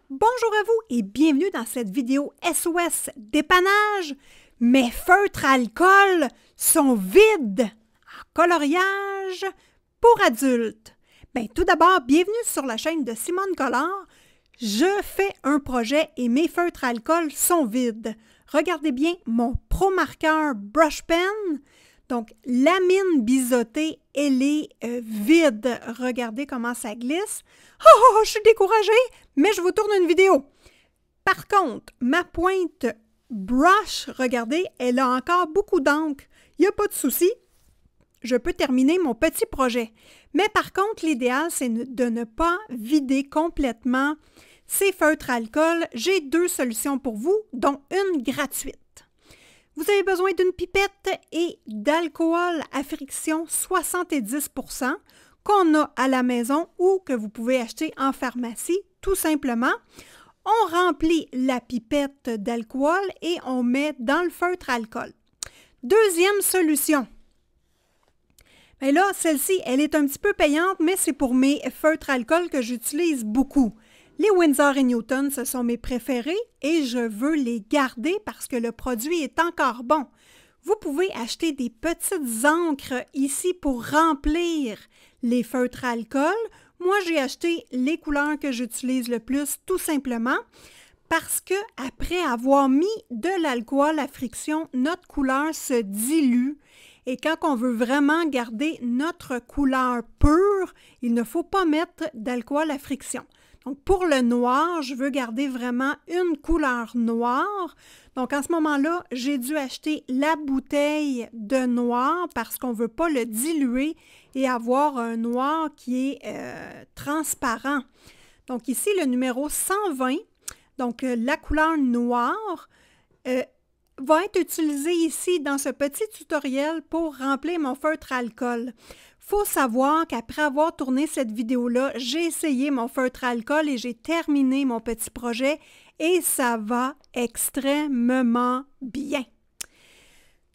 Bonjour à vous et bienvenue dans cette vidéo SOS dépannage. Mes feutres à alcool sont vides en coloriage pour adultes. Tout d'abord, bienvenue sur la chaîne de Simone Collard. Je fais un projet et mes feutres à alcool sont vides. Regardez bien mon Pro Marker Brush Pen. Donc, la mine biseautée, elle est vide. Regardez comment ça glisse. Oh, je suis découragée, mais je vous tourne une vidéo. Par contre, ma pointe brush, regardez, elle a encore beaucoup d'encre. Il n'y a pas de souci. Je peux terminer mon petit projet. Mais par contre, l'idéal, c'est de ne pas vider complètement ces feutres à alcool. J'ai deux solutions pour vous, dont une gratuite. Vous avez besoin d'une pipette et d'alcool à friction 70% qu'on a à la maison ou que vous pouvez acheter en pharmacie, tout simplement. On remplit la pipette d'alcool et on met dans le feutre à alcool. Deuxième solution. Bien là, celle-ci, elle est un petit peu payante, mais c'est pour mes feutres à alcool que j'utilise beaucoup. Les Winsor & Newton, ce sont mes préférés et je veux les garder parce que le produit est encore bon. Vous pouvez acheter des petites encres ici pour remplir les feutres à alcool. Moi, j'ai acheté les couleurs que j'utilise le plus tout simplement parce que après avoir mis de l'alcool à friction, notre couleur se dilue. Et quand on veut vraiment garder notre couleur pure, il ne faut pas mettre d'alcool à friction. Donc, pour le noir, je veux garder vraiment une couleur noire. Donc, en ce moment-là, j'ai dû acheter la bouteille de noir parce qu'on ne veut pas le diluer et avoir un noir qui est transparent. Donc, ici, le numéro 120, donc la couleur noire, va être utilisée ici dans ce petit tutoriel pour remplir mon feutre à alcool. Il faut savoir qu'après avoir tourné cette vidéo-là, j'ai essayé mon feutre à alcool et j'ai terminé mon petit projet et ça va extrêmement bien.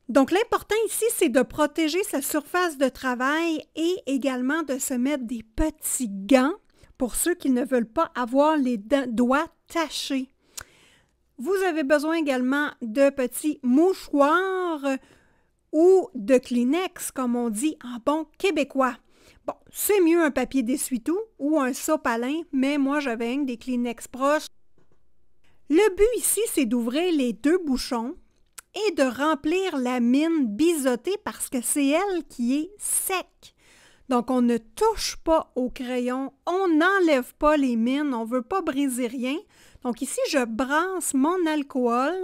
Donc, l'important ici, c'est de protéger sa surface de travail et également de se mettre des petits gants pour ceux qui ne veulent pas avoir les doigts tachés. Vous avez besoin également de petits mouchoirs ou de Kleenex, comme on dit en bon québécois. Bon, c'est mieux un papier d'essuie-tout ou un sopalin, mais moi, j'avais des Kleenex proches. Le but ici, c'est d'ouvrir les deux bouchons et de remplir la mine biseautée parce que c'est elle qui est sec. Donc, on ne touche pas au crayon, on n'enlève pas les mines, on ne veut pas briser rien. Donc ici, je brasse mon alcool,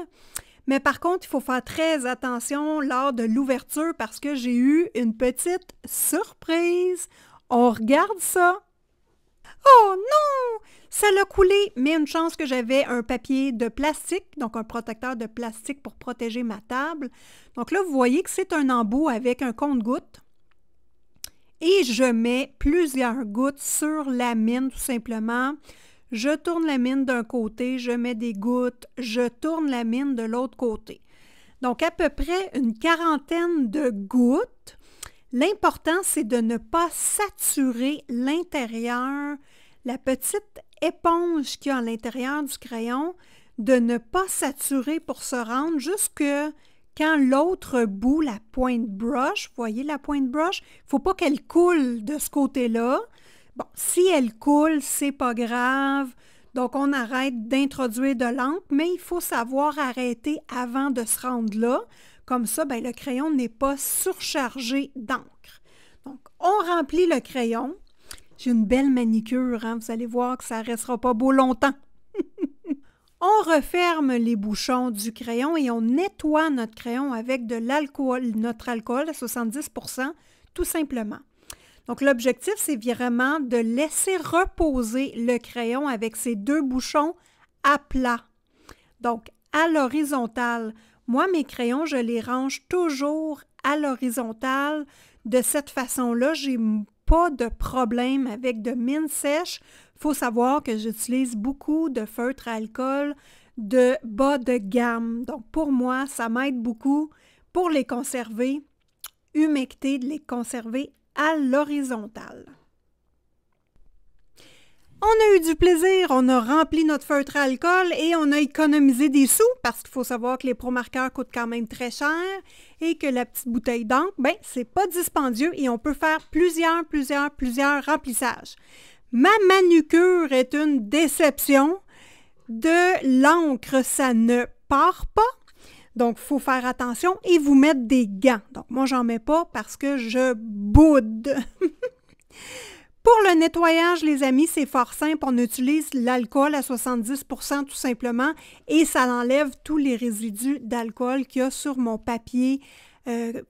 mais par contre, il faut faire très attention lors de l'ouverture parce que j'ai eu une petite surprise. On regarde ça. Oh non! Ça l'a coulé, mais une chance que j'avais un papier de plastique, donc un protecteur de plastique pour protéger ma table. Donc là, vous voyez que c'est un embout avec un compte-gouttes. Et je mets plusieurs gouttes sur la mine, tout simplement. Je tourne la mine d'un côté, je mets des gouttes, je tourne la mine de l'autre côté. Donc, à peu près une quarantaine de gouttes. L'important, c'est de ne pas saturer l'intérieur, la petite éponge qu'il y a à l'intérieur du crayon, de ne pas saturer pour se rendre jusque quand l'autre bout, la pointe brush, vous voyez la pointe brush, il ne faut pas qu'elle coule de ce côté-là. Bon, si elle coule, c'est pas grave. Donc, on arrête d'introduire de l'encre, mais il faut savoir arrêter avant de se rendre là. Comme ça, le crayon n'est pas surchargé d'encre. Donc, on remplit le crayon. J'ai une belle manicure, hein? Vous allez voir que ça ne restera pas beau longtemps. On referme les bouchons du crayon et on nettoie notre crayon avec de l'alcool, notre alcool à 70%, tout simplement. Donc, l'objectif, c'est vraiment de laisser reposer le crayon avec ses deux bouchons à plat. Donc, à l'horizontale. Moi, mes crayons, je les range toujours à l'horizontale. De cette façon-là, je n'ai pas de problème avec de mine sèche. Il faut savoir que j'utilise beaucoup de feutres à alcool de bas de gamme. Donc, pour moi, ça m'aide beaucoup pour les conserver humectés, de les conserver à l'horizontale. On a eu du plaisir, on a rempli notre feutre à alcool et on a économisé des sous parce qu'il faut savoir que les pro-marqueurs coûtent quand même très cher et que la petite bouteille d'encre, ben, c'est pas dispendieux et on peut faire plusieurs remplissages. Ma manucure est une déception. De l'encre, ça ne part pas. Donc, il faut faire attention et vous mettre des gants. Donc, moi, j'en mets pas parce que je boude. Pour le nettoyage, les amis, c'est fort simple. On utilise l'alcool à 70% tout simplement et ça enlève tous les résidus d'alcool qu'il y a sur mon papier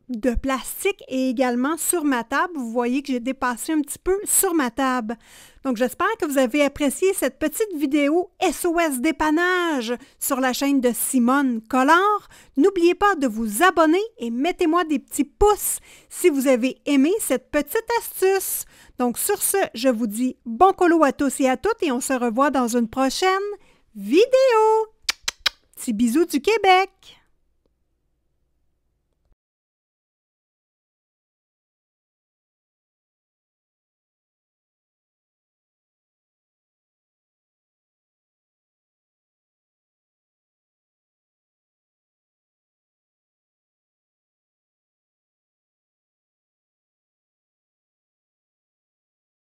de plastique et également sur ma table. Vous voyez que j'ai dépassé un petit peu sur ma table. Donc, j'espère que vous avez apprécié cette petite vidéo SOS dépannage sur la chaîne de Simone Collard. N'oubliez pas de vous abonner et mettez-moi des petits pouces si vous avez aimé cette petite astuce. Donc, sur ce, je vous dis bon colo à tous et à toutes et on se revoit dans une prochaine vidéo. Petits bisous du Québec!